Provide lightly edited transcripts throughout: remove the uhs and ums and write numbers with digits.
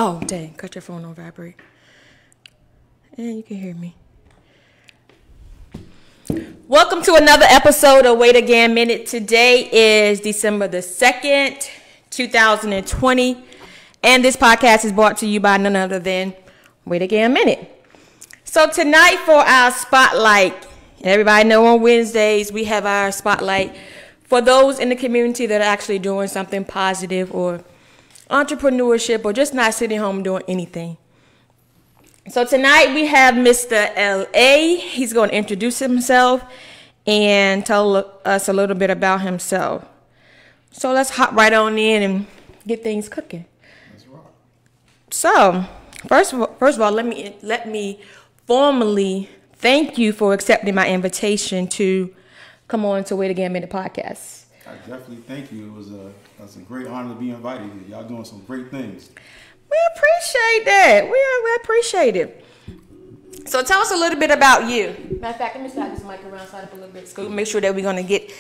Oh, dang. Cut your phone on vibrate. And you can hear me. Welcome to another episode of Wait Again Minute. Today is December the 2nd, 2020. And this podcast is brought to you by none other than Wait Again Minute. So tonight for our spotlight, everybody know on Wednesdays we have our spotlight for those in the community that are actually doing something positive or entrepreneurship or just not sitting home doing anything. So tonight we have Mr. L.A. He's going to introduce himself and tell us a little bit about himself. So let's hop right on in and get things cooking. That's right. So first of all, let me formally thank you for accepting my invitation to come on to Wait Again Minute podcast. I definitely thank you. It was a great honor to be invited here. Y'all doing some great things. We appreciate that. We appreciate it. So tell us a little bit about you. Matter of fact, let me slide this mic around side up a little bit so make sure that we're going to get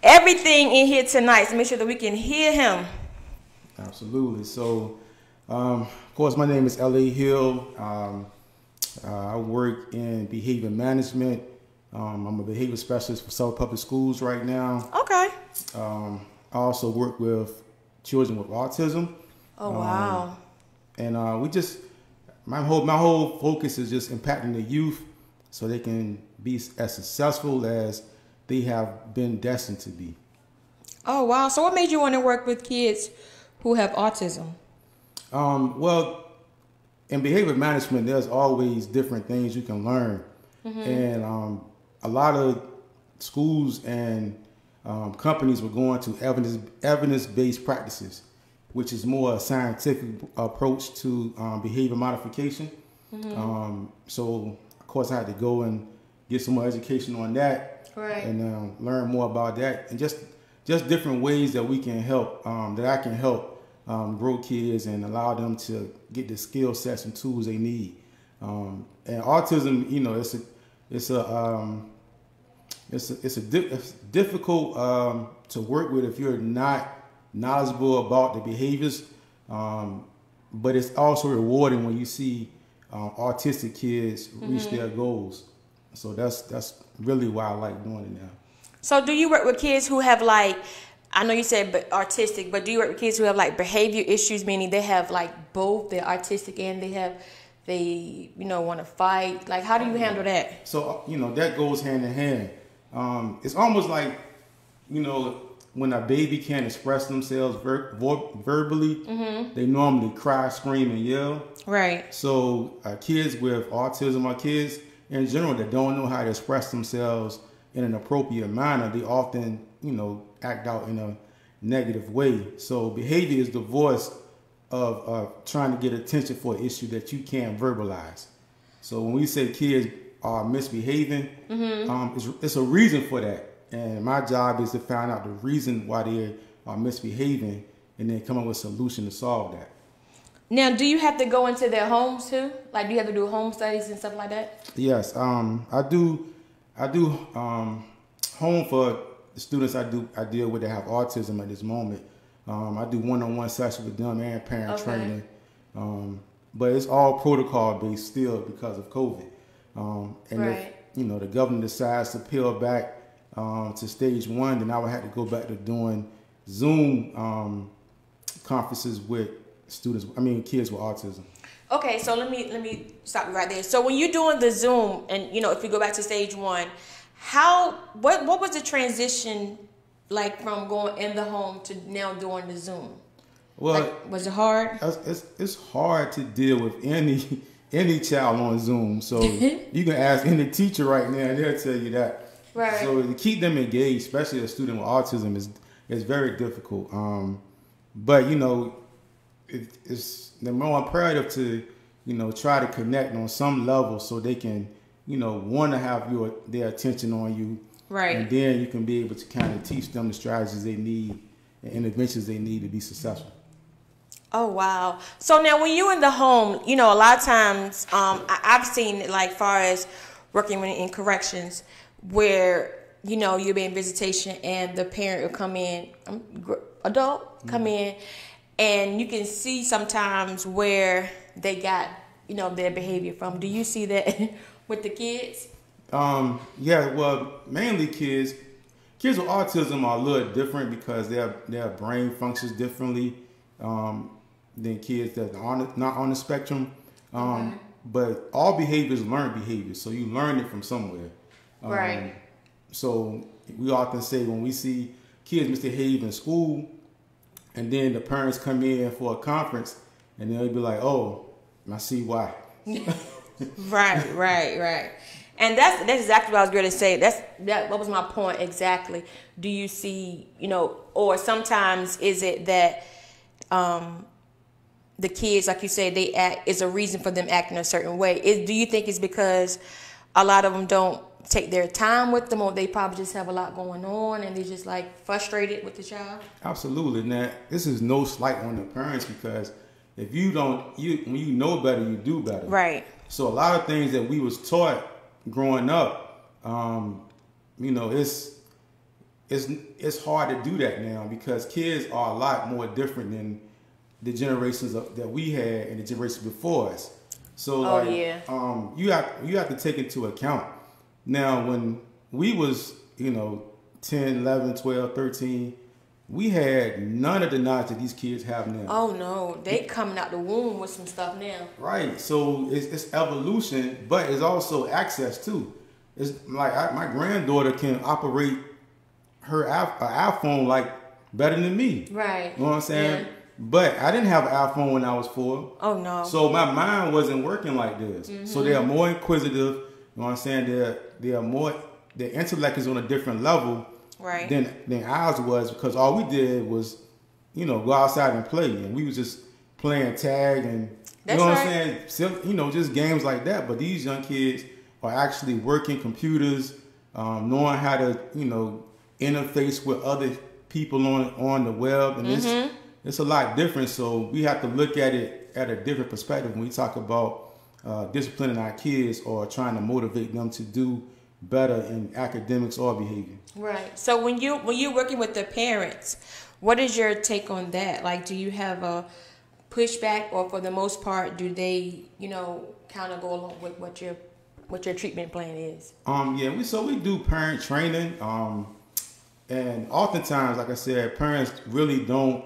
everything in here tonight. So make sure that we can hear him. Absolutely. So, of course, my name is L.A. Hill. I work in behavior management. I'm a behavior specialist for South Public Schools right now. Okay. I also work with children with autism. Oh, wow. And my whole focus is just impacting the youth so they can be as successful as they have been destined to be. Oh, wow. So what made you want to work with kids who have autism? Well, in behavior management, there's always different things you can learn. Mm-hmm. And a lot of schools and companies were going to evidence-based practices, which is more a scientific approach to behavior modification. Mm-hmm. So, of course, I had to go and get some more education on that, right, and learn more about that, and just different ways that we can help, that I can help grow kids and allow them to get the skill sets and tools they need. And autism, you know, it's difficult to work with if you're not knowledgeable about the behaviors, but it's also rewarding when you see autistic kids reach their goals. So that's really why I like doing it now. So do you work with kids who have, like, I know you said artistic, but do you work with kids who have like behavior issues, meaning they have like both, they're artistic and they want to fight? Like, how do you handle that? So, that goes hand in hand. It's almost like, when a baby can't express themselves verbally, mm-hmm. they normally cry, scream, and yell. Right. So kids with autism or kids in general that don't know how to express themselves in an appropriate manner, they often, act out in a negative way. So behavior is the voice of trying to get attention for an issue that you can't verbalize. So when we say kids are misbehaving, mm-hmm. It's a reason for that. And my job is to find out the reason why they are misbehaving and then come up with a solution to solve that. Now, do you have to go into their homes too? Like, do you have to do home studies and stuff like that? Yes, I do home for the students I deal with that have autism at this moment. I do one-on-one sessions with them and parent training. But it's all protocol based still because of COVID. And right. If the governor decides to peel back to stage 1, then I would have to go back to doing Zoom conferences with kids with autism. Okay, so let me stop you right there. So when you're doing the Zoom, and if we go back to stage 1, what was the transition like from going in the home to now doing the Zoom? Well, was it hard? It's hard to deal with any child on Zoom. So you can ask any teacher right now, and they'll tell you that. Right. So to keep them engaged, especially a student with autism, is very difficult. But it's the more imperative to try to connect on some level so they can want to have their attention on you. Right. And then you can be able to kind of teach them the strategies they need and interventions they need to be successful. Oh, wow. So now when you're in the home, a lot of times I've seen, like, far as working in corrections, where, you're being visitation and the parent will come in, adult, come in, and you can see sometimes where they got, you know, their behavior from. Do you see that with the kids? Yeah, well, mainly kids. Kids with autism are a little different because their brain functions differently than kids that are not on the spectrum. But all behavior is learned behavior, so you learn it from somewhere. Right. So we often say when we see kids misbehave in school, and then the parents come in for a conference, and they'll be like, "Oh, I see why." Right. And that's exactly what I was going to say. What was my point exactly. Do you see, you know, or sometimes is it that the kids, like you say, they act is a reason for them acting a certain way? Do you think it's because a lot of them don't take their time with them, or they probably just have a lot going on and they're just like frustrated with the child? Absolutely. Now, this is no slight on the parents, because if when you know better, you do better. Right. So a lot of things that we was taught growing up, you know, it's hard to do that now, because kids are a lot more different than the generations that we had and the generations before us. So you have to take into account. Now, when we was, you know, 10, 11, 12, 13, we had none of the knowledge that these kids have now. Oh no, they coming out the womb with some stuff now. Right. So it's evolution, but it's also access too. It's like my granddaughter can operate her iPhone like better than me. Right. You know what I'm saying? Yeah. But I didn't have an iPhone when I was 4. Oh no. So my mind wasn't working like this. So they are more inquisitive. You know what I'm saying? They are more. Their intellect is on a different level. Right. Than ours was, because all we did was, you know, go outside and play, and we was just playing tag and you know what I'm saying, so, you know, just games like that. But these young kids are actually working computers, knowing how to, you know, interface with other people on the web, and it's a lot different. So we have to look at it at a different perspective when we talk about disciplining our kids or trying to motivate them to do better in academics or behavior. Right. So when you're working with the parents, what is your take on that? Like, do you have a pushback, or for the most part, do they, you know, kind of go along with what your treatment plan is? Yeah, we do parent training, and oftentimes, like I said, parents really don't.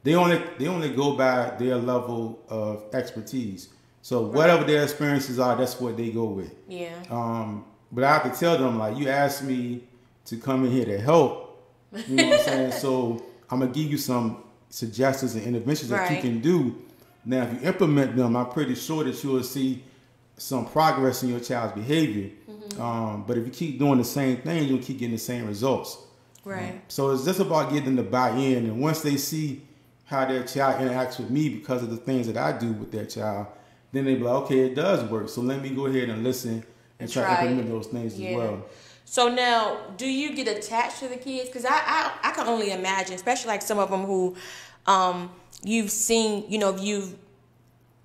They only go by their level of expertise. So whatever their experiences are, that's what they go with. Yeah. But I have to tell them, like, you asked me to come in here to help. You know what I'm saying? So I'm going to give you some suggestions and interventions that you can do. Now, if you implement them, I'm pretty sure that you will see some progress in your child's behavior. But if you keep doing the same thing, you'll keep getting the same results. Right. So it's just about getting them to buy in. And once they see how their child interacts with me because of the things that I do with their child, then they be like, okay, it does work. So let me go ahead and listen and try to implement those things as well. So now, do you get attached to the kids? Because I can only imagine, especially like some of them who you've seen, you know, you've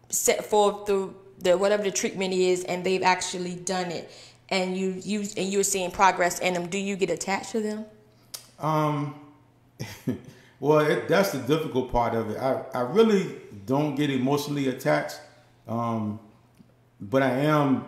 set forth through whatever the treatment is, and they've actually done it, and you're seeing progress in them. Do you get attached to them? Well, that's the difficult part of it. I really don't get emotionally attached, but I am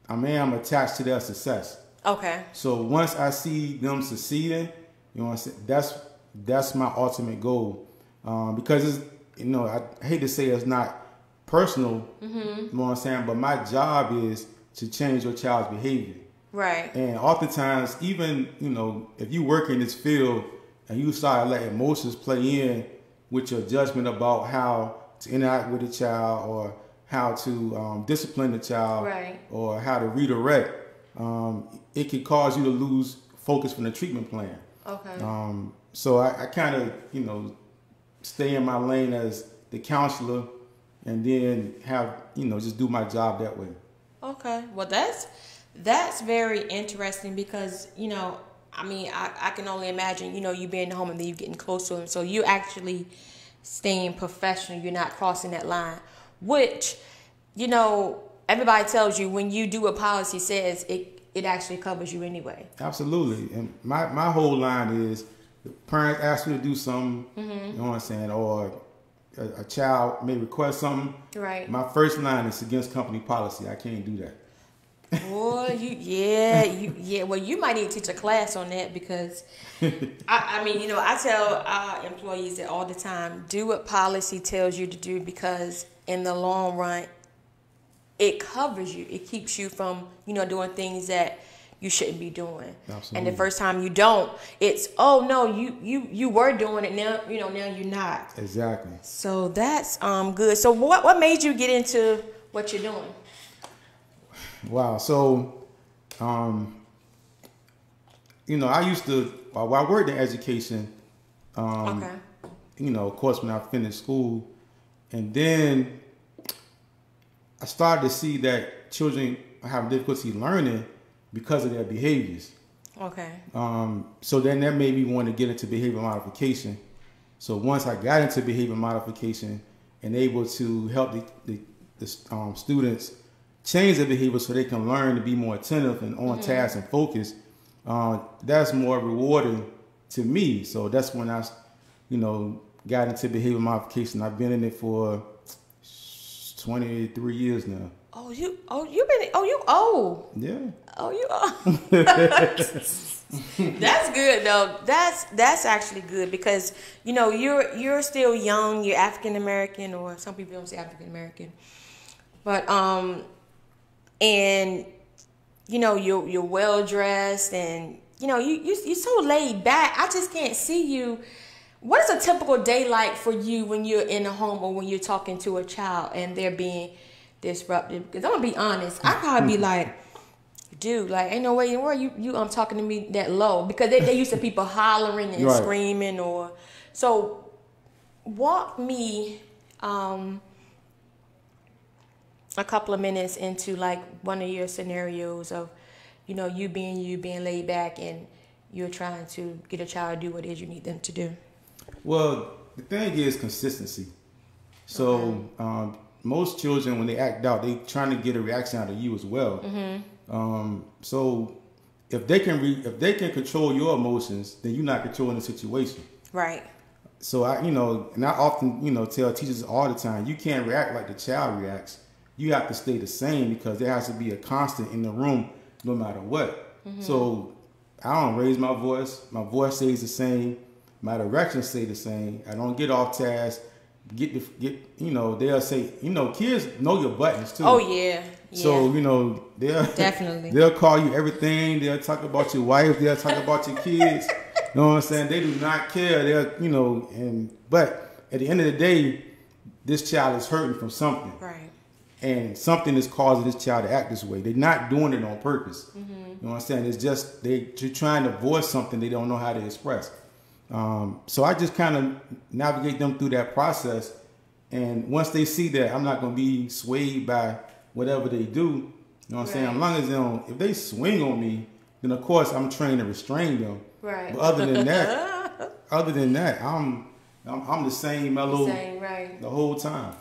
attached to their success. Okay. So once I see them succeeding, you know what I'm saying, that's my ultimate goal. Because it's, you know, I hate to say it's not personal, you know what I'm saying, but my job is to change your child's behavior. Right. And oftentimes, even, you know, if you work in this field and you start letting emotions play in with your judgment about how to interact with the child, or how to discipline the child, or how to redirect, it can cause you to lose focus from the treatment plan. Okay. So I kind of, you know, stay in my lane as the counselor, and then have, you know, just do my job that way. Okay. Well, that's very interesting, because, you know, I mean, I can only imagine, you know, you being home and then you getting close to them. So you actually staying professional. You're not crossing that line, which, you know, everybody tells you when you do what policy says, it actually covers you anyway. Absolutely. And my whole line is, the parents ask me to do something, you know what I'm saying, or a child may request something, right. My first line is against company policy. I can't do that. Boy, well, you might need to teach a class on that because, I mean, I tell our employees that all the time, do what policy tells you to do because in the long run, it covers you. It keeps you from, doing things that you shouldn't be doing. Absolutely. And the first time you don't, it's, oh no, you were doing it now, now you're not. Exactly. So that's good. So what made you get into what you're doing? Wow. So, I used to, while I worked in education, Okay. Of course, when I finished school, and then I started to see that children have difficulty learning because of their behaviors. Okay. So then that made me want to get into behavior modification. So once I got into behavior modification and able to help the students change their behavior so they can learn to be more attentive and on task and focused, that's more rewarding to me. So that's when I, got into behavior modification. I've been in it for 23 years now. You old. Yeah. Oh, you old. That's good though. That's actually good because you're still young. You're African American, or some people don't say African American, but and you're well dressed, and you're so laid back. I just can't see you. What is a typical day like for you when you're in a home or when you're talking to a child and they're being disruptive? Because I'm gonna be honest, I'd probably be like, dude, like ain't no way where you talking to me that low, because they used to people hollering and screaming, or so. Walk me a couple of minutes into like one of your scenarios of you being laid back and you're trying to get a child to do what it is you need them to do. Well, the thing is consistency. So most children, when they act out, they trying to get a reaction out of you as well. So if they can control your emotions, then you're not controlling the situation. Right. So and I often tell teachers all the time, you can't react like the child reacts. You have to stay the same because there has to be a constant in the room no matter what. So I don't raise my voice. My voice stays the same. My directions stay the same. I don't get off task. They'll say, kids know your buttons too. Oh yeah. So, they'll definitely they'll call you everything. They'll talk about your wife. They'll talk about your kids. You know what I'm saying? They do not care. But at the end of the day, this child is hurting from something. Right. And something is causing this child to act this way. They're not doing it on purpose. You know what I'm saying? It's just they're trying to voice something they don't know how to express. So I just kind of navigate them through that process. And once they see that I'm not going to be swayed by whatever they do, you know what I'm saying? As long as if they swing on me, then of course I'm trained to restrain them. Right. But other than that, I'm the same mellow the whole time.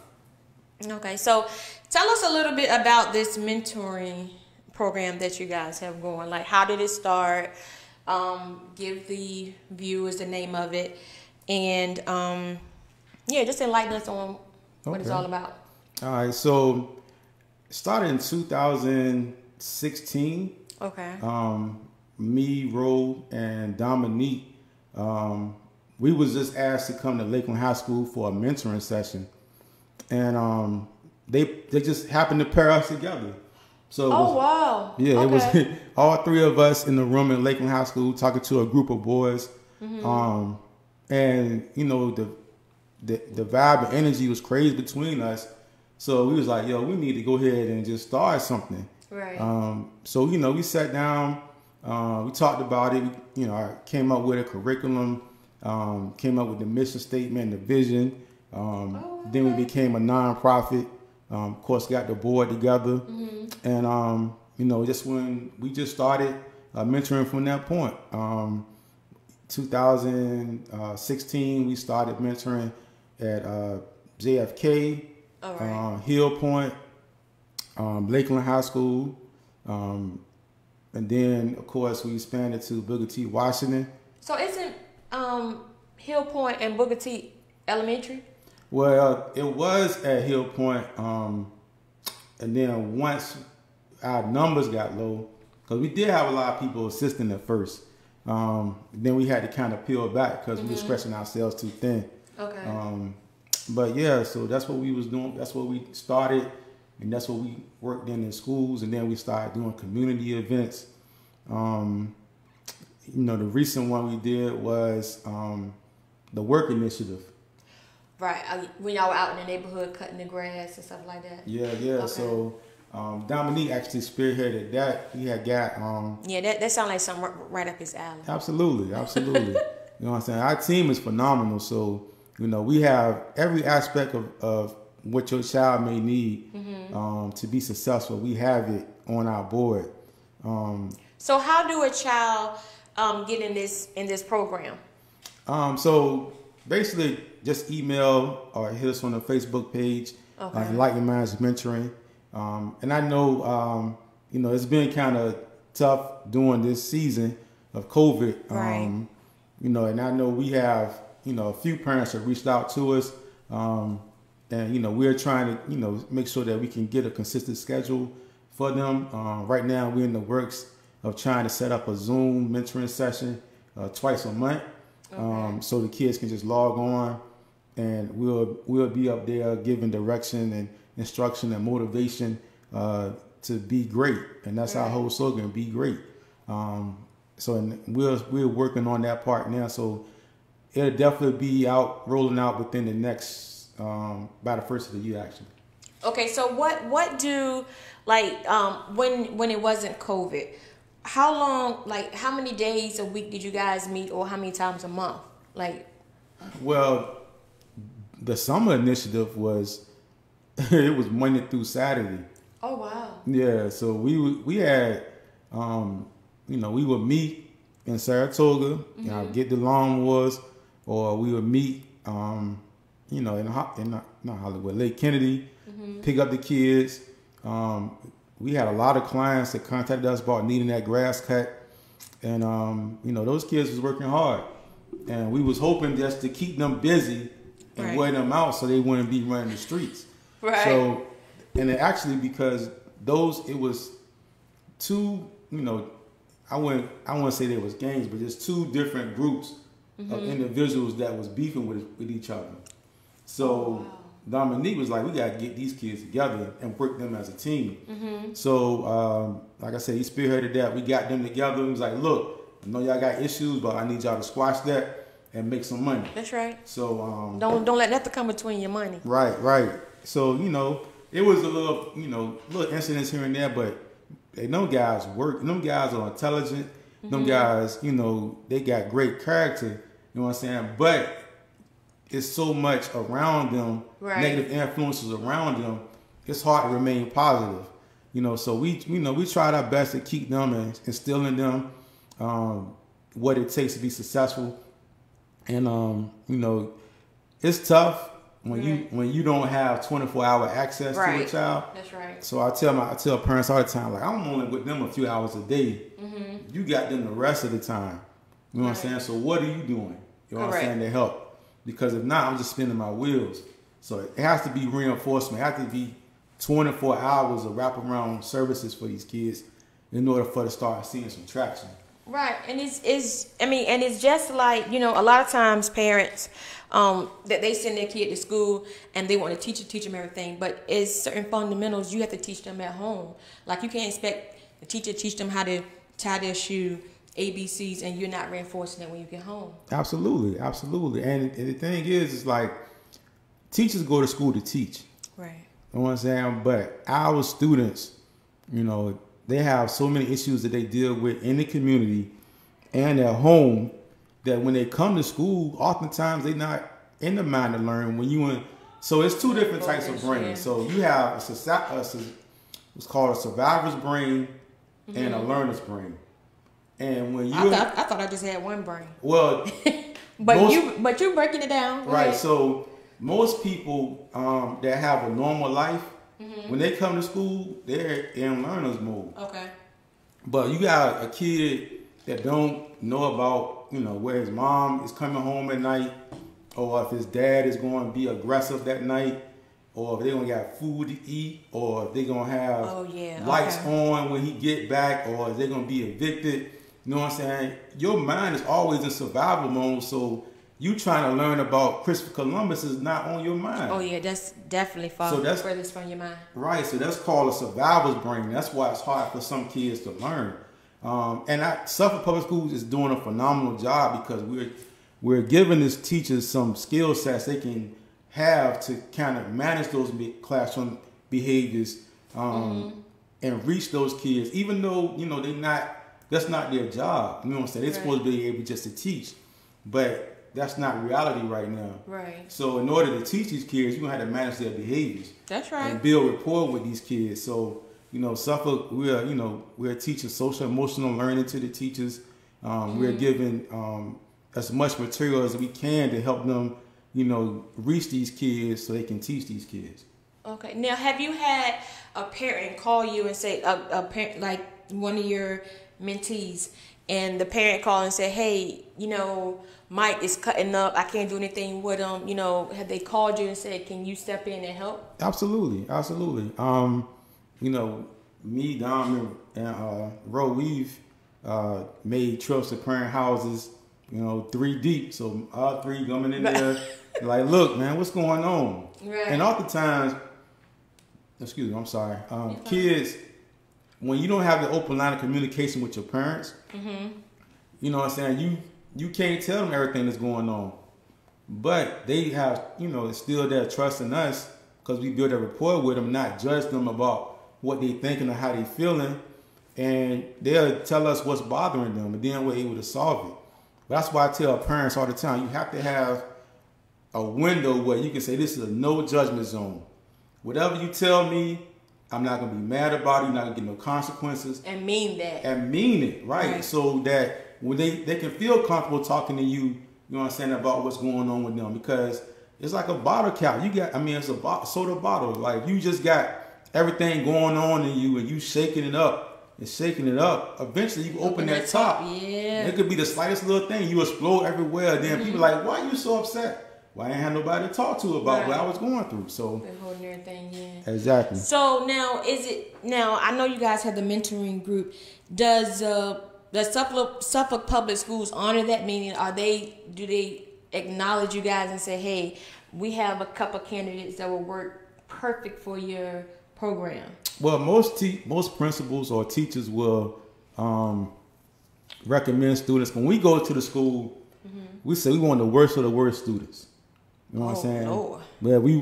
Okay, so tell us a little bit about this mentoring program that you guys have going. Like, how did it start? Give the viewers the name of it, and just enlighten us on what it's all about. All right, so it started in 2016. Okay. Me, Ro, and Dominique, we was just asked to come to Lakeland High School for a mentoring session, and they just happened to pair us together. So wow. Yeah, okay. It was all three of us in the room in Lakeland High School talking to a group of boys. And the vibe and energy was crazy between us. So we was like, yo, we need to go ahead and just start something. Right. So we sat down, we talked about it. I came up with a curriculum, came up with the mission statement, the vision. Then we became a nonprofit. Of course, got the board together, and just when we just started mentoring from that point. 2016, we started mentoring at JFK, Hill Point, Lakeland High School, and then of course we expanded to Booker T. Washington. So isn't Hill Point and Booker T. elementary? Well, it was at Hill Point, and then once our numbers got low, because we did have a lot of people assisting at first, then we had to kind of peel back because we were stretching ourselves too thin. Okay. But yeah, so that's what we was doing. That's what we started, and that's what we worked in schools, and then we started doing community events. The recent one we did was the work initiative. Right. When y'all were out in the neighborhood cutting the grass and stuff like that. Yeah. Okay. So Dominique actually spearheaded that. He had got that sounds like something right up his alley. Absolutely. You know what I'm saying? Our team is phenomenal. So, we have every aspect of what your child may need to be successful. We have it on our board. So how do a child get in this program? So basically just email or hit us on the Facebook page, Enlightening Minds Mentoring. And I know, it's been kind of tough during this season of COVID. Right. And I know we have, a few parents that reached out to us. And, we're trying to, make sure that we can get a consistent schedule for them. Right now, we're in the works of trying to set up a Zoom mentoring session twice a month. So the kids can just log on and we'll be up there giving direction and instruction and motivation to be great. And that's our whole slogan, be great. So we're working on that part now. So it'll definitely be rolling out within the next, by the first of the year, actually. Okay, so what do, when it wasn't COVID, how long, how many days a week did you guys meet, or how many times a month? Well, the summer initiative was, it was Monday through Saturday. Oh, wow. Yeah, so we had, we would meet in Saratoga, get the lawnmowers, or we would meet, in not Hollywood, Lake Kennedy, pick up the kids. We had a lot of clients that contacted us about needing that grass cut. And, those kids was working hard. And we was hoping just to keep them busy and wear them out so they wouldn't be running the streets. Right. So, and it actually, because it was two, I wouldn't say there was gangs, but just two different groups of individuals that was beefing with each other. So Dominique was like, we got to get these kids together and work them as a team. So, like I said, he spearheaded that. We got them together. He was like, look, I know y'all got issues, but I need y'all to squash that and make some money. That's right. So don't let nothing come between your money. Right. So, it was a little, little incidents here and there, but them guys work. Them guys are intelligent. Them guys, they got great character. You know what I'm saying? But it's so much around them, negative influences around them. It's hard to remain positive. So we tried our best to keep them and instill in them what it takes to be successful. And it's tough when you don't have 24-hour access to a child. That's right. So I tell parents all the time, like, I'm only with them a few hours a day. You got them the rest of the time. You know what I'm saying? So what are you doing? You know what I'm saying, to help? Because if not, I'm just spinning my wheels. So it has to be reinforcement. It has to be 24 hours of wraparound services for these kids in order for to start seeing some traction. Right, and it's just like, a lot of times parents that they send their kid to school and they want to teach them everything, but it's certain fundamentals you have to teach them at home. Like, you can't expect the teacher to teach them how to tie their shoe, ABCs, and you're not reinforcing it when you get home. Absolutely. And the thing is like, teachers go to school to teach. Right. You know what I'm saying? But our students, they have so many issues that they deal with in the community and at home that when they come to school, oftentimes they're not in the mind to learn. So it's two different types of brains. So you have what's called a survivor's brain and a learner's brain. And when I thought I just had one brain. Well, but you're breaking it down. Right. So most people that have a normal life, when they come to school, they're in learner's mode. Okay. But you got a kid that don't know about, where his mom is coming home at night or if his dad is going to be aggressive that night, or if they're going to get food to eat, or if they're going to have lights on when he get back, or if they're going to be evicted. You know what I'm saying? Your mind is always in survival mode, so you trying to learn about Christopher Columbus is not on your mind. Oh yeah, that's definitely furthest from your mind. Right, so that's called a survivor's brain. That's why it's hard for some kids to learn. Suffolk Public Schools is doing a phenomenal job because we're giving these teachers some skill sets they can have to kind of manage those classroom behaviors and reach those kids, even though that's not their job. You know what I'm saying? They're supposed to be able just to teach, but that's not reality right now. Right. So in order to teach these kids, you're gonna have to manage their behaviors. That's right. And build rapport with these kids. So Suffolk, we're teaching social emotional learning to the teachers. We're giving as much material as we can to help them, reach these kids so they can teach these kids. Okay. Now, have you had a parent call you and say, a parent, like one of your mentees, and the parent call and say, hey, Mike is cutting up, I can't do anything with him, have they called you and said, can you step in and help? Absolutely. Me, Dom, and Ro, we've made trips to parent houses, 3 deep. So all 3 coming in there, like, look, man, what's going on? Right. And oftentimes, excuse me, I'm sorry, kids, when you don't have the open line of communication with your parents, you know what I'm saying, you can't tell them everything that's going on. But they have, instilled their trust in us because we build a rapport with them, not judge them about what they thinking or how they feeling. And they'll tell us what's bothering them, and then we're able to solve it. But that's why I tell parents all the time, you have to have a window where you can say, this is a no judgment zone. Whatever you tell me, I'm not going to be mad about it. You're not going to get no consequences. And mean that. And mean it, right? So that when they can feel comfortable talking to you, you know what I'm saying, about what's going on with them. Because it's like a bottle cap. It's a soda bottle. Like, you just got everything going on in you and you shaking it up and shaking it up. Eventually, you open that top. Yeah. It could be the slightest little thing. You explode everywhere. Then people are like, why are you so upset? Well, I ain't had nobody to talk to about what I was going through. So they're holding everything in. Exactly. So now, I know you guys have the mentoring group. Does Suffolk Public Schools honor that? Meaning, do they acknowledge you guys and say, hey, we have a couple candidates that will work perfect for your program? Well, most principals or teachers will recommend students. When we go to the school, we say we want the worst of the worst students. You know what I'm saying? Lord. Yeah, we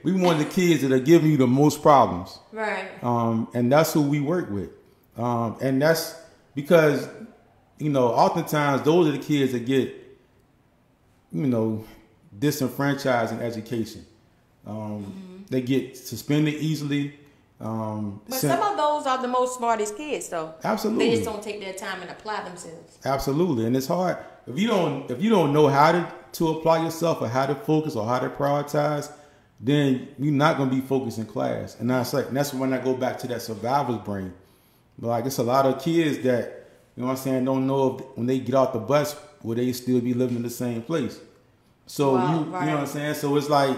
want the kids that are giving you the most problems. Right. And that's who we work with. And that's because, oftentimes those are the kids that get, disenfranchised in education. They get suspended easily. But some of those are the most smartest kids, though. Absolutely. They just don't take their time and apply themselves. Absolutely. And it's hard. If you don't know how to apply yourself or how to focus or how to prioritize, then you're not going to be focused in class. And that's when I go back to that survivor's brain. Like, it's a lot of kids that, don't know if when they get off the bus, will they still be living in the same place. So, you know what I'm saying? So it's like,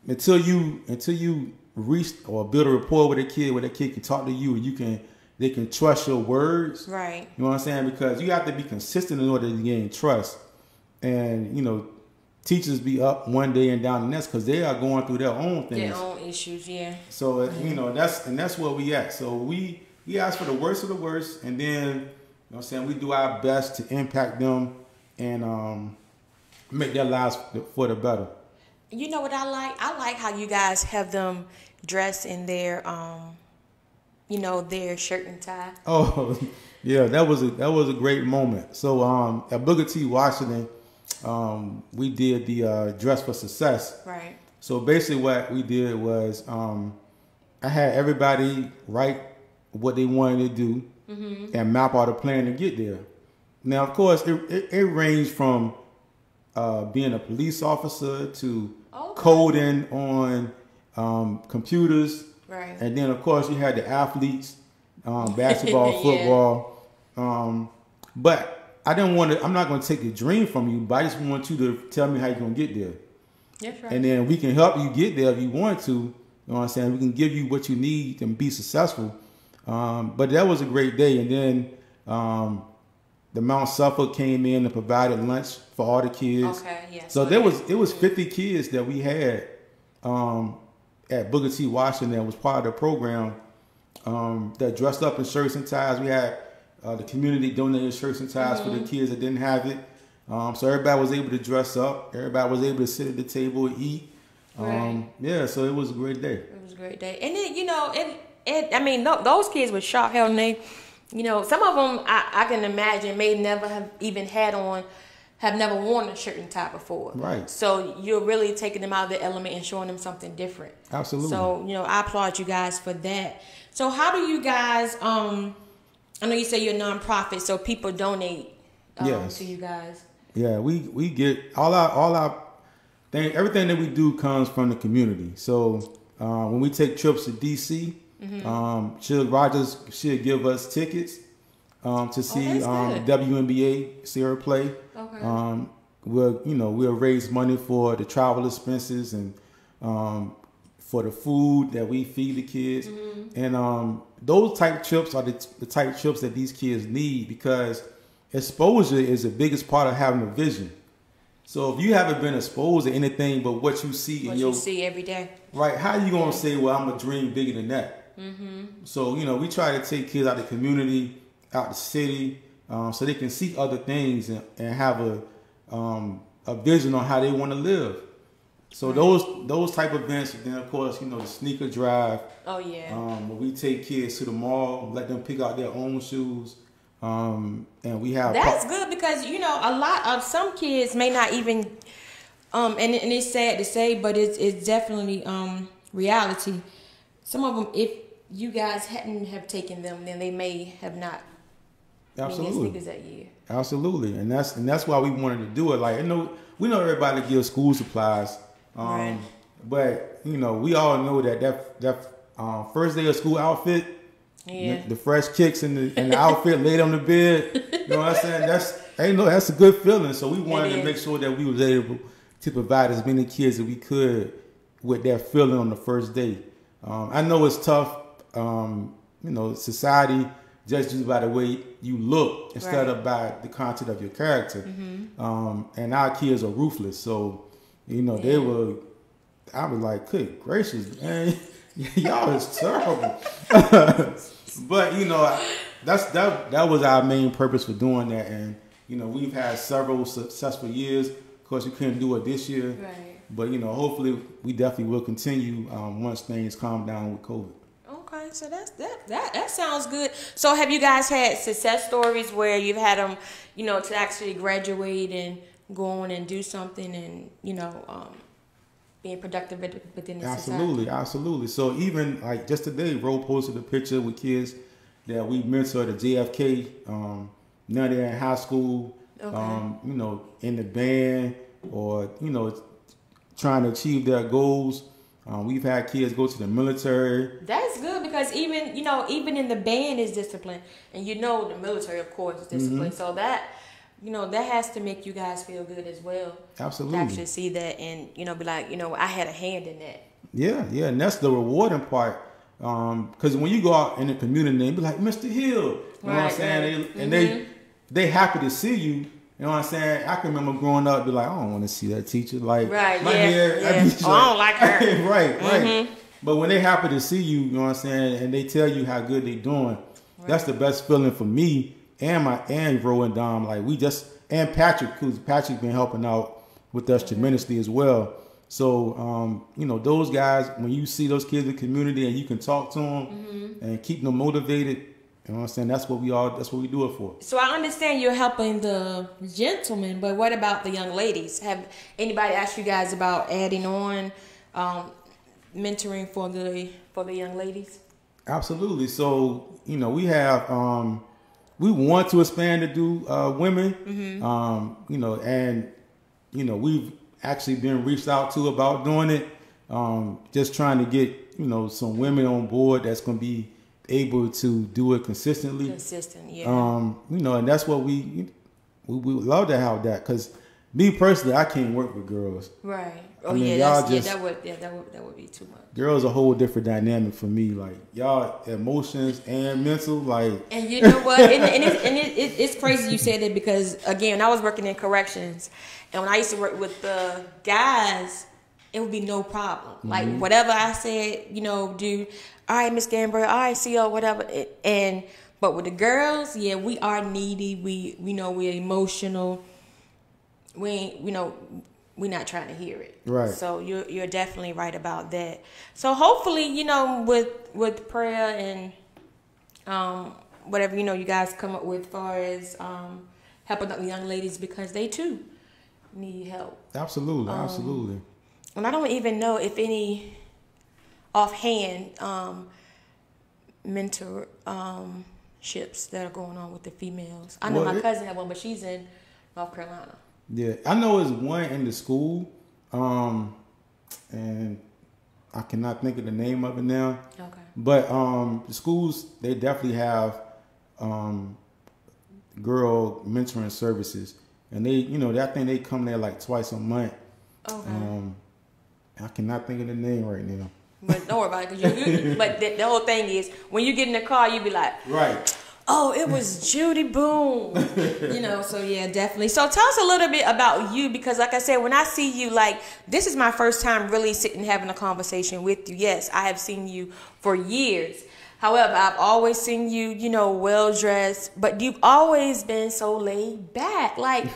until you reach or build a rapport with a kid where that kid can talk to you and they can trust your words. Right. You know what I'm saying? Because you have to be consistent in order to gain trust. And, teachers be up one day and down the next because they are going through their own things. Their own issues, yeah. So, that's where we at. So we ask for the worst of the worst, and then, we do our best to impact them and make their lives for the better. You know what I like? I like how you guys have them dressed in their, their shirt and tie. Oh, yeah, that was a great moment. So at Booker T. Washington, we did the Dress for Success. Right. So basically what we did was I had everybody write what they wanted to do and map out a plan to get there. Now, of course, it ranged from being a police officer to coding on computers. Right. And then, of course, you had the athletes, basketball, football. But I didn't want to. I'm not going to take your dream from you, but I just want you to tell me how you're going to get there. That's right. And then we can help you get there if you want to. You know what I'm saying? We can give you what you need and be successful. But that was a great day. And then the Mount Suffolk came in and provided lunch for all the kids. Okay, yes. So it was 50 kids that we had at Booker T. Washington that was part of the program that dressed up in shirts and ties. We had the community donated shirts and ties for the kids that didn't have it. So everybody was able to dress up. Everybody was able to sit at the table and eat. Right. Yeah, so it was a great day. It was a great day. And then, you know, I mean, those kids were sharp hell, and they, you know, some of them I can imagine may never have even have never worn a shirt and tie before. Right. So you're really taking them out of the element and showing them something different. Absolutely. So, you know, I applaud you guys for that. So how do you guys, I know you say you're a nonprofit, so people donate Yes. to you guys. Yeah, we get all our thing. Everything that we do comes from the community. So when we take trips to DC, she'll give us tickets to see WNBA Sierra play. Okay. We'll raise money for the travel expenses and for the food that we feed the kids. And those type trips are the type trips that these kids need, because exposure is the biggest part of having a vision. So if you haven't been exposed to anything but what you see you see every day, right? How are you gonna say, "Well, I'm gonna dream bigger than that"? So we try to take kids out of the community, out the city, so they can see other things and have a vision on how they want to live. So those type of events. Then of course the sneaker drive. Oh yeah. Where we take kids to the mall, let them pick out their own shoes. And we have that's good, because a lot of some kids may not even and it's sad to say, but it's definitely reality. Some of them, if you guys hadn't have taken them, then they may have not absolutely sneakers that year. Absolutely, and that's why we wanted to do it. Like we know everybody gives school supplies, right. but we all know that first day of school outfit. Yeah. The fresh kicks and the outfit laid on the bed. You know what I'm saying? That's a good feeling. So we wanted to make sure that we was able to provide as many kids as we could with that feeling on the first day. I know it's tough. Society judges you by the way you look instead of by the content of your character. And our kids are ruthless. So, they were. I was like, good gracious, man. Y'all is terrible. But that was our main purpose for doing that, and we've had several successful years. Of course, we couldn't do it this year, right? But hopefully we definitely will continue once things calm down with COVID. Okay, so that sounds good. So have you guys had success stories where you've had them, to actually graduate and go on and do something, and being productive within the society? Absolutely. So even like just today, Ro posted a picture with kids that we mentored at JFK. Now they're in high school, in the band, or trying to achieve their goals. We've had kids go to the military. That's good, because even in the band is discipline, and the military, of course, is discipline. So that. That has to make you guys feel good as well. Absolutely. To actually see that and, be like, I had a hand in that. Yeah. And that's the rewarding part. Because when you go out in the community, they be like, Mr. Hill. You know what I'm saying? And they happy to see you. You know what I'm saying? I can remember growing up, be like, I don't want to see that teacher. Like, right, my hair, I don't like her. right. But when they happy to see you, you know what I'm saying, and they tell you how good they doing, that's the best feeling for me. And Ro and Dom, like and Patrick, who's been helping out with us tremendously as well. So, those guys, when you see those kids in the community and you can talk to them and keep them motivated, you know what I'm saying? That's what we do it for. So I understand you're helping the gentlemen, but what about the young ladies? Have anybody asked you guys about adding on mentoring for the young ladies? Absolutely. So, we have. We want to expand to do women, and we've actually been reached out to about doing it. Just trying to get some women on board that's going to be able to do it consistently. Yeah. And that's what we we would love to have that. Because me personally, I can't work with girls. Right. Oh, I mean, that would be too much. Girls a whole different dynamic for me. Like, y'all emotions and mental, like. And you know what? It's crazy you said that because, again, I was working in corrections. And when I used to work with the guys, it would be no problem. Mm-hmm. Like, whatever I said, you know, do, all right, Miss Gambrill, all right, CEO, whatever. But with the girls, yeah, we are needy. We know we're emotional. We ain't, you know, we're not trying to hear it. Right. So you're definitely right about that. So hopefully, you know, with prayer and whatever, you know, you guys come up with as far as helping the young ladies because they too need help. Absolutely, absolutely. And I don't even know if any offhand mentor ships that are going on with the females. I know my cousin had one, but she's in North Carolina. Yeah, I know it's one in the school, and I cannot think of the name of it now. Okay. But the schools, they definitely have girl mentoring services, and they, you know, I think they come there like twice a month. Okay. I cannot think of the name right now. But don't worry about it. But the whole thing is, when you get in the car, you be like, right. Oh, it was Judy Boom. You know, so yeah, definitely. So tell us a little bit about you, because like I said, when I see you, like, this is my first time really sitting having a conversation with you. Yes, I have seen you for years. However, I've always seen you, you know, well-dressed, but you've always been so laid back. Like,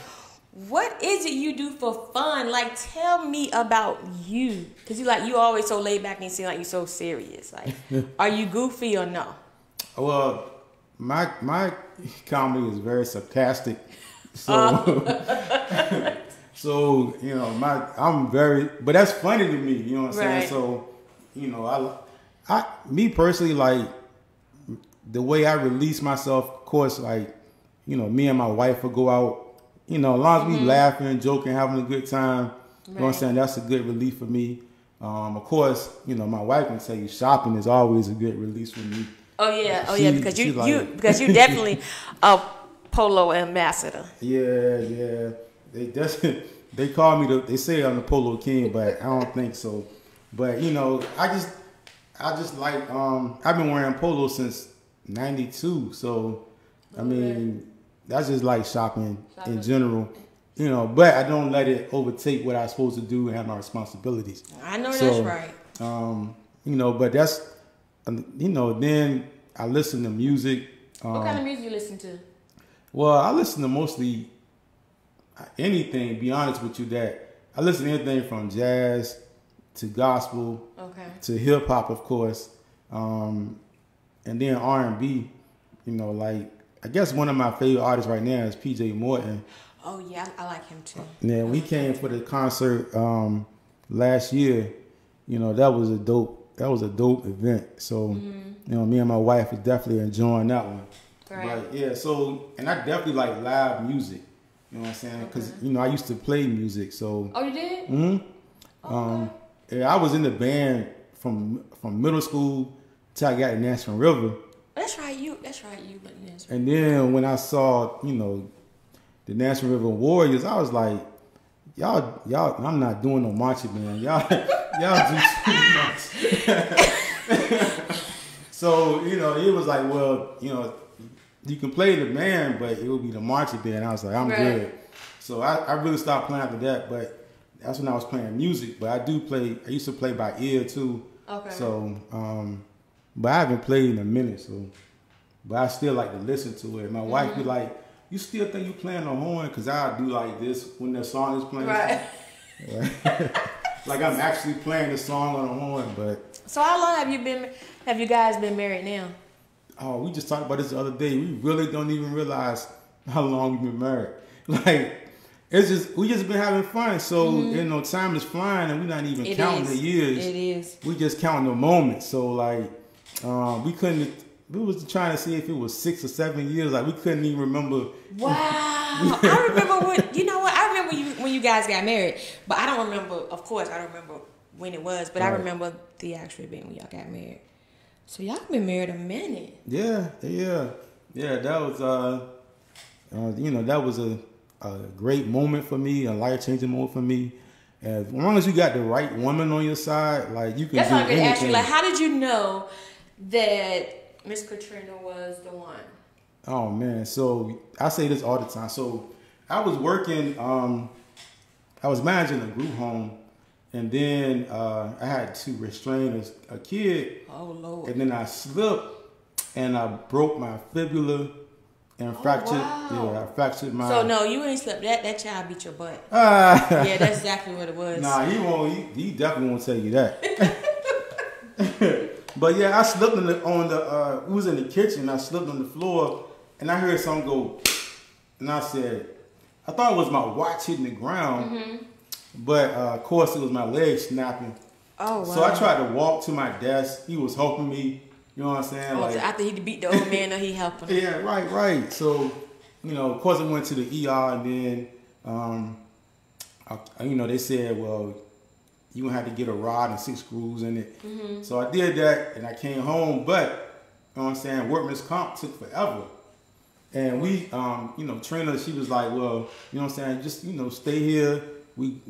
what is it you do for fun? Like, tell me about you. Because you always so laid back and you seem like you're so serious. Like, are you goofy or no? Well, my comedy is very sarcastic, so so you know I'm very, but that's funny to me. You know what I'm saying? So you know, I me personally, like the way I release myself. Of course, like you know, me and my wife will go out. You know, as long as we laughing, joking, having a good time. You know what I'm saying? That's a good relief for me. Of course, you know, my wife can tell you shopping is always a good release for me. Oh yeah, because you definitely a polo ambassador. Yeah. They call me they say I'm the polo king, but I don't think so. But you know, I just like I've been wearing polo since '92, so I mean that's just like shopping in general. You know, but I don't let it overtake what I'm supposed to do and have my responsibilities. I know that's right. You know, but that's. You know, then I listen to music. What kind of music you listen to? Well, I listen to mostly anything. To be honest with you, that I listen to anything from jazz to gospel, to hip hop, of course, and then R&B. You know, like I guess one of my favorite artists right now is PJ Morton. Oh yeah, I like him too. Yeah, we came for the concert last year. You know, that was a dope event. So, you know, me and my wife was definitely enjoying that one. Right. But yeah, so, and I definitely like live music. You know what I'm saying? Because, you know, I used to play music. So. Oh, you did? Mm-hmm. Yeah, I was in the band from middle school till I got to National River. That's right, you. And then when I saw, you know, the National River Warriors, I was like, y'all, I'm not doing no marching band. Y'all do too much. So, you know, it was like, well, you know, you can play the band, but it will be the marching band. I was like, I'm good. So I really stopped playing after that, but that's when I was playing music. But I used to play by ear too. Okay. So, but I haven't played in a minute, so, but I still like to listen to it. My wife be like, you still think you playing the horn? Because I do like this when the song is playing. Right. Like I'm actually playing the song on the horn, but. So how long have you guys been married now? Oh, we just talked about this the other day. We really don't even realize how long we've been married. Like, we just been having fun. So, you know, time is flying and we're not even counting the years. It is. We just counting the moments. So, like, we was trying to see if it was 6 or 7 years. Like, we couldn't even remember. Wow. I remember when you guys got married. But I don't remember, of course, I don't remember when it was. But I remember the actual event when y'all got married. So y'all been married a minute. Yeah. That was, you know, that was a great moment for me, a life-changing moment for me. As long as you got the right woman on your side, like you can That's do what I'm going to ask you. anything. Like, how did you know that Miss Katrina was the one? Oh man, so I say this all the time. So I was working, I was managing a group home, and then I had to restrain a kid. Oh Lord! And then I slipped and I broke my fibula and fractured. Wow. Yeah, I fractured my. So no, you ain't slipped. That child beat your butt. Yeah, that's exactly what it was. Nah, he won't. He definitely won't tell you that. But yeah, I slipped we was in the kitchen. I slipped on the floor, and I heard something go, and I said, I thought it was my watch hitting the ground, but of course it was my leg snapping. Oh wow! So I tried to walk to my desk. He was helping me. You know what I'm saying? Oh, like, so after he beat the old man, he helped him. Yeah, right. So, of course, I went to the ER, and then, they said, well, you gonna have to get a rod and 6 screws in it. So I did that, and I came home. But, you know what I'm saying, workman's comp took forever. And we, Trina, she was like, well, you know what I'm saying, just, stay here. We,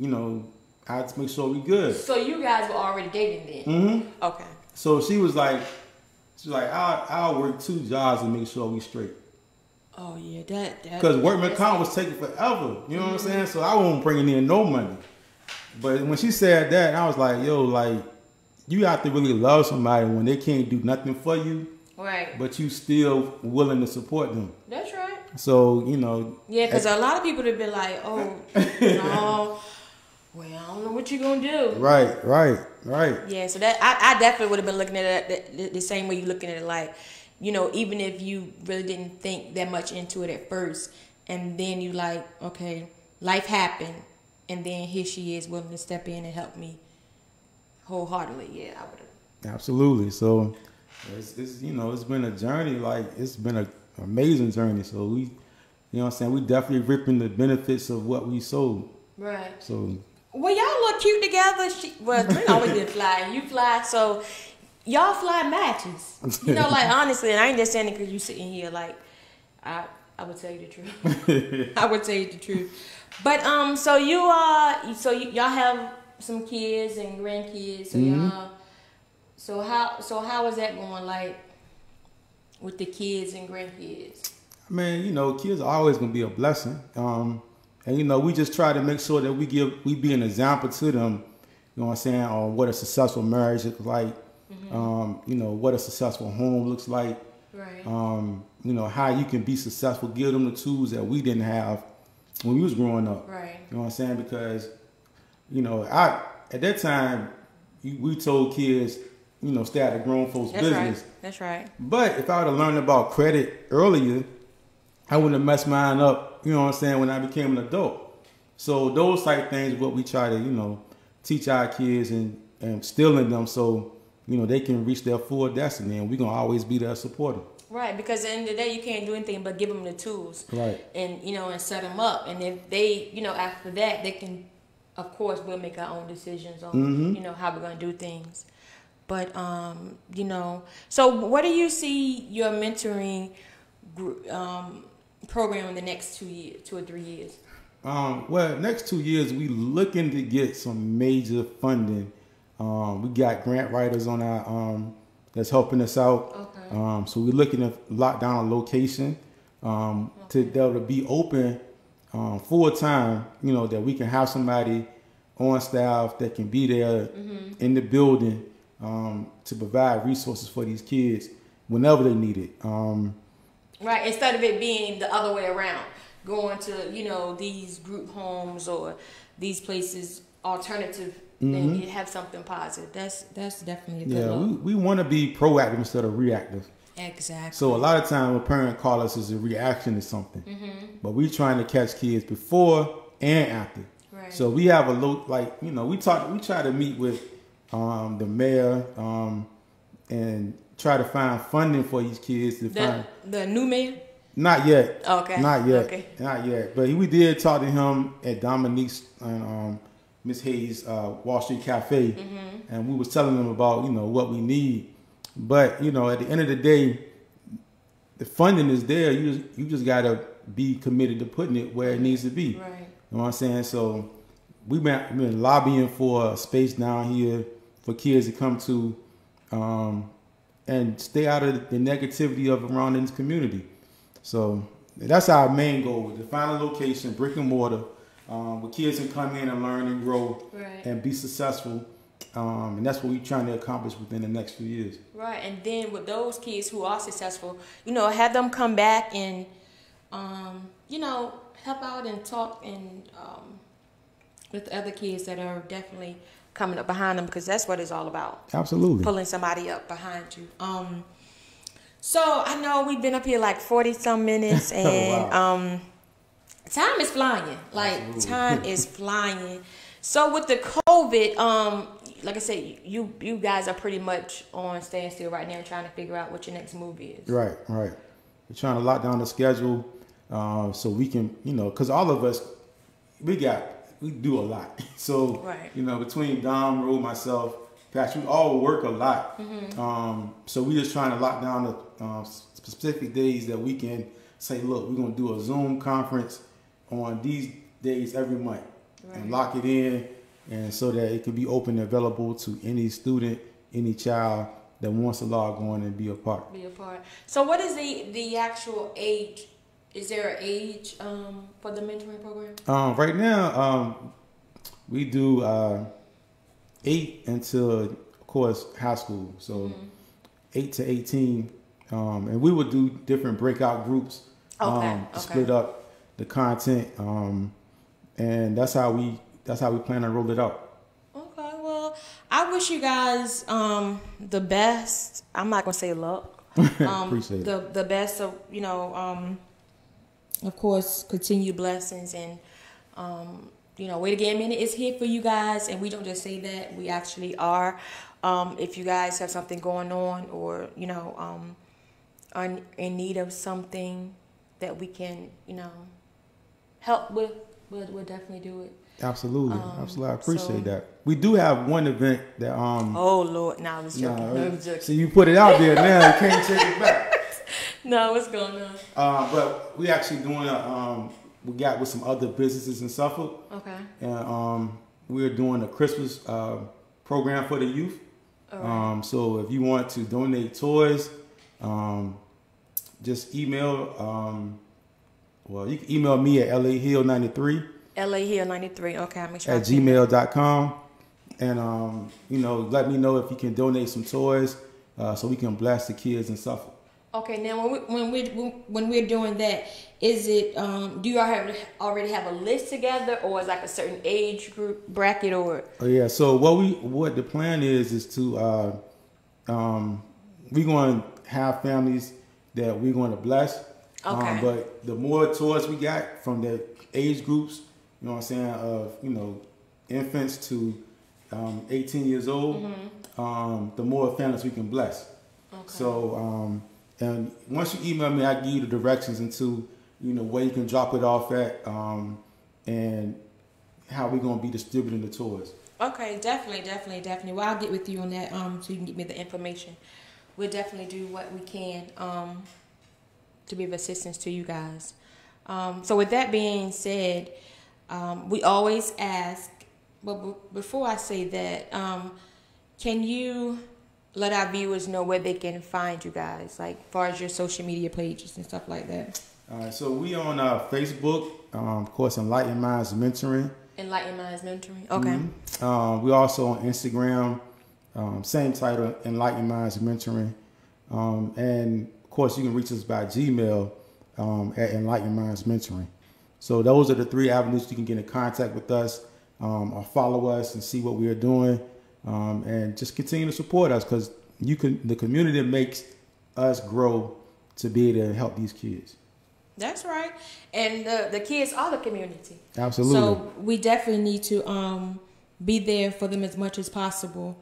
I had to make sure we good. So you guys were already dating then? Okay. So she was like, I'll work 2 jobs and make sure we straight. Oh yeah, that. Because workman comp was taking forever. You know what I'm saying? So I wasn't bringing in no money. But when she said that, I was like, yo, like, you have to really love somebody when they can't do nothing for you. Right. But you still willing to support them. That's right. So, Yeah, because a lot of people have been like, oh, no. Well, I don't know what you're going to do. Right. Yeah, so that I definitely would have been looking at it the same way you're looking at it. Like, even if you really didn't think that much into it at first, and then you like, okay, life happened, and then here she is willing to step in and help me wholeheartedly. Yeah, I would have. Absolutely. So, it's been a journey. Like, it's been an amazing journey. So, we, we definitely reaping the benefits of what we sowed. Right. So... Well, y'all look cute together. Trina always did fly. You fly, so y'all fly matches. Like, honestly, and I ain't just saying it because you sitting here. Like, I would tell you the truth. I would tell you the truth. But so y'all have some kids and grandkids. So y'all, so how is that going? Like, with the kids and grandkids. I mean, kids are always gonna be a blessing. And, we just try to make sure that we be an example to them, you know what I'm saying, on what a successful marriage looks like, what a successful home looks like, right. How you can be successful, give them the tools that we didn't have when we was growing up. Right. You know what I'm saying? Because, at that time, we told kids, stay out of grown folks' business. That's right. But if I would have learned about credit earlier, I wouldn't have messed mine up, you know what I'm saying, when I became an adult. So those type things are what we try to, teach our kids and instill in them so, they can reach their full destiny, and we're going to always be their supporter. Right, because at the end of the day, you can't do anything but give them the tools. Right. And, and set them up. And if they, after that, they can, of course, we'll make our own decisions on, how we're going to do things. But, so what do you see your mentoring program in the next 2 years, 2 or 3 years? Well, next 2 years, we looking to get some major funding. We got grant writers on our that's helping us out. Okay. So we're looking to lock down a location to be open full time. That we can have somebody on staff that can be there in the building to provide resources for these kids whenever they need it. Right, instead of it being the other way around, going to, these group homes or these places, alternative, then you have something positive. That's definitely a good look. We want to be proactive instead of reactive. Exactly. So a lot of times a parent calls us as a reaction to something, but we trying to catch kids before and after. Right. So we have we try to meet with the mayor and try to find funding for these kids to find the new mayor. Not yet. Okay. Not yet. Okay. Not yet. But we did talk to him at Dominique's and Miss Hayes' Wall Street Cafe, and we was telling them about what we need. But at the end of the day, the funding is there. You just gotta be committed to putting it where it needs to be. Right. You know what I'm saying? So we've been lobbying for a space down here for kids to come to and stay out of the negativity of around in this community. So that's our main goal, to find a location, brick and mortar, where kids can come in and learn and grow and be successful. And that's what we're trying to accomplish within the next few years. Right, and then with those kids who are successful, have them come back and, help out and talk and with the other kids that are definitely coming up behind them, because that's what it's all about. Absolutely. Pulling somebody up behind you. So I know we've been up here like 40-some minutes, and wow. Time is flying. Like, Absolutely. Time is flying. So with the COVID, like I said, you guys are pretty much on standstill right now, trying to figure out what your next move is. Right. We're trying to lock down the schedule so we can, because all of us, we do a lot. So, between Dom, Ro, myself, Pat, we all work a lot. Mm-hmm. So we're just trying to lock down the specific days that we can say, look, we're going to do a Zoom conference on these days every month. Right. And lock it in, and so that it can be open and available to any student, any child that wants to log on and be a part. So what is the actual age? Is there an age for the mentoring program? Right now, we do 8 until, of course, high school. So 8 to 18, and we would do different breakout groups to split up the content. And that's how we plan to roll it out. Okay, well, I wish you guys the best. I'm not gonna say luck. Appreciate it. The best of of course, continued blessings, and Wait Again Minute is here for you guys, and we don't just say that, we actually are. If you guys have something going on, or are in need of something that we can help with, we'll definitely do it. Absolutely. I appreciate that. We do have one event that oh Lord, now I was joking. So you put it out there now, you can't take it back. No, what's going on? But we actually doing we got with some other businesses in Suffolk. Okay. And we're doing a Christmas program for the youth. All right. So if you want to donate toys, just email you can email me at lahill93. lahill93. Okay, I'll make sure. At gmail.com. And, let me know if you can donate some toys so we can bless the kids in Suffolk. Okay, now when we're doing that, is it, do you already have a list together, or is like a certain age group bracket, or? Oh, yeah. So what the plan is to, we're going to have families that we're going to bless. Okay. But the more toys we got from the age groups, you know what I'm saying, of, infants to 18 years old, mm-hmm. The more families we can bless. Okay. So, and once you email me, I give you the directions into, where you can drop it off at, and how we're going to be distributing the toys. Okay, definitely. Well, I'll get with you on that, so you can give me the information. We'll definitely do what we can, to be of assistance to you guys. So with that being said, we always ask, but before I say that, can you let our viewers know where they can find you guys, like as far as your social media pages and stuff like that? All right, so we on Facebook, of course, Enlightened Minds Mentoring. Enlightened Minds Mentoring, okay. Mm-hmm. We also on Instagram, same title, Enlightened Minds Mentoring. And of course, you can reach us by Gmail at Enlightened Minds Mentoring. So those are the 3 avenues you can get in contact with us, or follow us and see what we are doing, and just continue to support us, because the community makes us grow to be able to help these kids. That's right, and the kids are the community. Absolutely. So we definitely need to be there for them as much as possible.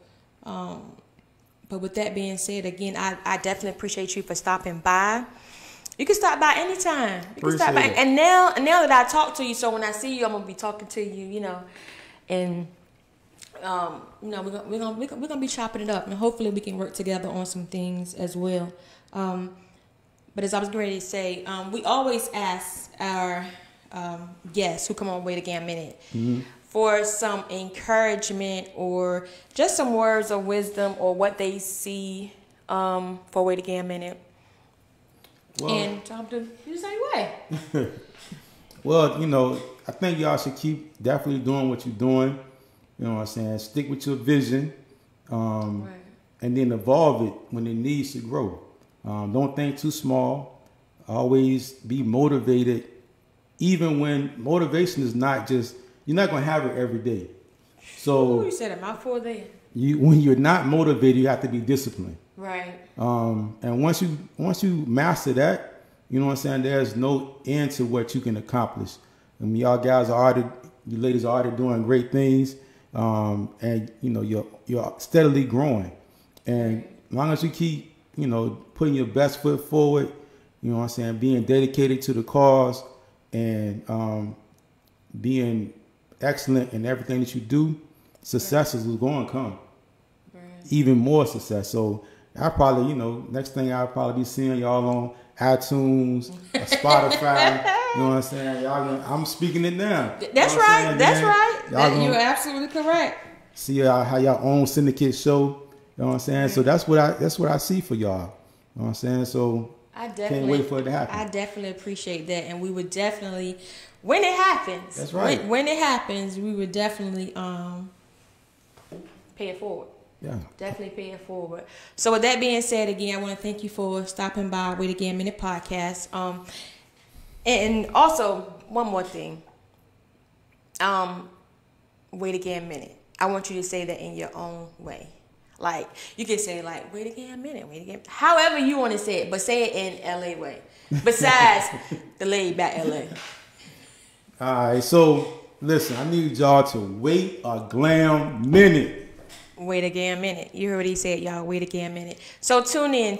But with that being said, again, I definitely appreciate you for stopping by. You can stop by anytime. You can stop by. And now that I talk to you, so when I see you, I'm gonna be talking to you, and we're gonna be chopping it up, and hopefully we can work together on some things as well. But as I was ready to say, we always ask our guests who come on Wait Again Minute for some encouragement or just some words of wisdom or what they see for Wait Again Minute. Well, and Tom, do the same way. Well, you know, I think y'all should keep definitely doing what you're doing. You know what I'm saying? Stick with your vision, and then evolve it when it needs to grow. Don't think too small. Always be motivated, even when motivation is not just, you're not going to have it every day. So you said a mouthful there. When you're not motivated, you have to be disciplined. Right. And once you master that, you know what I'm saying, there's no end to what you can accomplish. I mean, y'all guys are already, you ladies are already doing great things, and you know you're steadily growing. And as long as you keep, you know, putting your best foot forward, you know what I'm saying, being dedicated to the cause and being excellent in everything that you do, success is going to come. Even more success. So I probably, you know, next thing I'll probably be seeing y'all on iTunes, Spotify. You know what I'm saying? Y'all, I'm speaking it now. That's you know right. That's right. You're absolutely correct. See how y'all own syndicate show. You know what I'm saying? So that's what I see for y'all. You know what I'm saying? So I can't wait for it to happen. I definitely appreciate that, and we would definitely, when it happens. That's right. When it happens, we would definitely pay it forward. Yeah. Definitely pay it forward. So with that being said, again, I want to thank you for stopping by Wait Again Minute Podcast. And also one more thing. Wait Again Minute. I want you to say that in your own way. Like, you can say, like, wait again a minute, wait again. However you want to say it, but say it in LA way. Besides the laid back LA. All right, so listen, I need y'all to wait a glam minute. Wait again a minute. You heard what he said, y'all. Wait again a minute. So tune in.